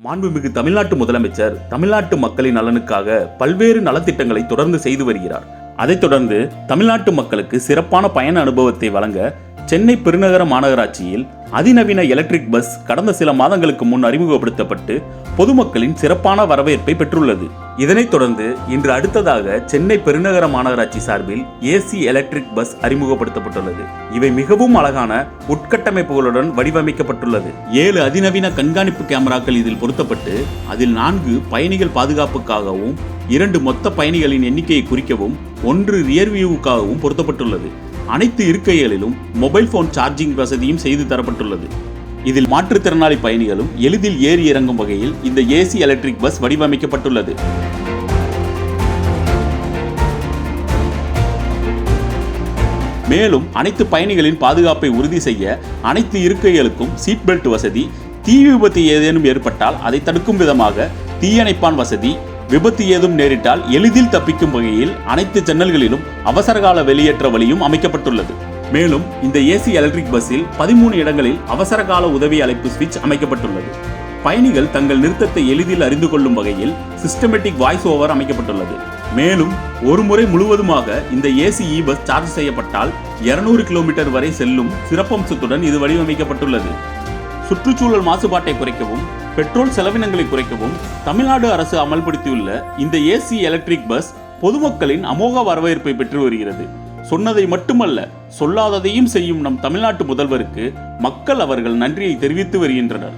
மாண்புமிகு தமிழ்நாட்டு முதலமைச்சர் தமிழ்நாட்டு மக்களின் நலனுக்காக பல்வேறு நலத்திட்டங்களை தொடர்ந்து செய்து வருகிறார். அதைத் தொடர்ந்து தமிழ்நாட்டு மக்களுக்கு சிறப்பான பயண அனுபவத்தை வழங்க சென்னை பெருநகர மாநகராட்சியில் அதிநவீன எலக்ட்ரிக் பஸ் கடந்த சில மாதங்களுக்கு முன் அறிமுகப்படுத்தப்பட்டு பொதுமக்களின் சிறப்பான வரவேற்பை பெற்றுள்ளது. இதனைத் தொடர்ந்து இன்று அடுத்ததாக சென்னை பெருநகர மாநகராட்சி சார்பில் ஏசி எலக்ட்ரிக் பஸ் அறிமுகப்படுத்தப்பட்டுள்ளது. இவை மிகவும் அழகான உட்கட்டமைப்புகளுடன் வடிவமைக்கப்பட்டுள்ளது. 7 அதிநவீன கண்காணிப்பு கேமராக்கள் இதில் பொருத்தப்பட்டு அதில் 4 பயணிகள் பாதுகாப்புக்காகவும் 2 மொத்த பயணிகளின் எண்ணிக்கையை குறிக்கவும் 1 ரியர் வியூவுக்காகவும் பொருத்தப்பட்டுள்ளது. அனைத்து இருக்கைகளிலும் மொபைல் போன் சார்ஜிங் வசதியும் செய்து தரப்பட்டுள்ளது. இதில் மாற்றுத்திறனாளி பயணிகளும் எளிதில் ஏறி இறங்கும் வகையில் இந்த ஏசி எலக்ட்ரிக் பஸ் வடிவமைக்கப்பட்டுள்ளது. மேலும் அனைத்து பயணிகளின் பாதுகாப்பை உறுதி செய்ய அனைத்து இருக்கைகளுக்கும் சீட் பெல்ட் வசதி, தீ விபத்து ஏதேனும் ஏற்பட்டால் அதை தடுக்கும் விதமாக தீயணைப்பான் வசதி, விபத்து ஏதும் நேரிட்டால் எளிதில் தப்பிக்கும் வகையில் அனைத்து ஜன்னல்களிலும் அவசரகால வெளியேற்ற வழியும் அமைக்கப்பட்டுள்ளது. மேலும் இந்த ஏசி எலக்ட்ரிக் பஸ்ஸில் 13 இடங்களில் அவசரகால உதவி அழைப்பு சுவிட்ச் அமைக்கப்பட்டுள்ளது. பயணிகள் தங்கள் நிறுத்தத்தை எளிதில் அறிந்து கொள்ளும் வகையில் சிஸ்டமேட்டிக் வாய்ஸ் ஓவர் அமைக்கப்பட்டுள்ளது. மேலும் ஒரு முறை முழுவதுமாக இந்த ஏசி பஸ் சார்ஜ் செய்யப்பட்டால் 200 கிலோமீட்டர் வரை செல்லும் சிறப்பம்சத்துடன் இது வடிவமைக்கப்பட்டுள்ளது. சுற்றுச்சூழல் மாசுபாட்டை குறைக்கவும் பெட்ரோல் செலவினங்களை குறைக்கவும் தமிழ்நாடு அரசு அமல்படுத்தியுள்ள இந்த ஏசி எலக்ட்ரிக் பஸ் பொதுமக்களின் அமோக வரவேற்பை பெற்று வருகிறது. சொன்னதை மட்டுமல்ல, சொல்லாததையும் செய்யும் நம் தமிழ்நாட்டு முதல்வருக்கு மக்கள் அவர்கள் நன்றியை தெரிவித்து வருகின்றனர்.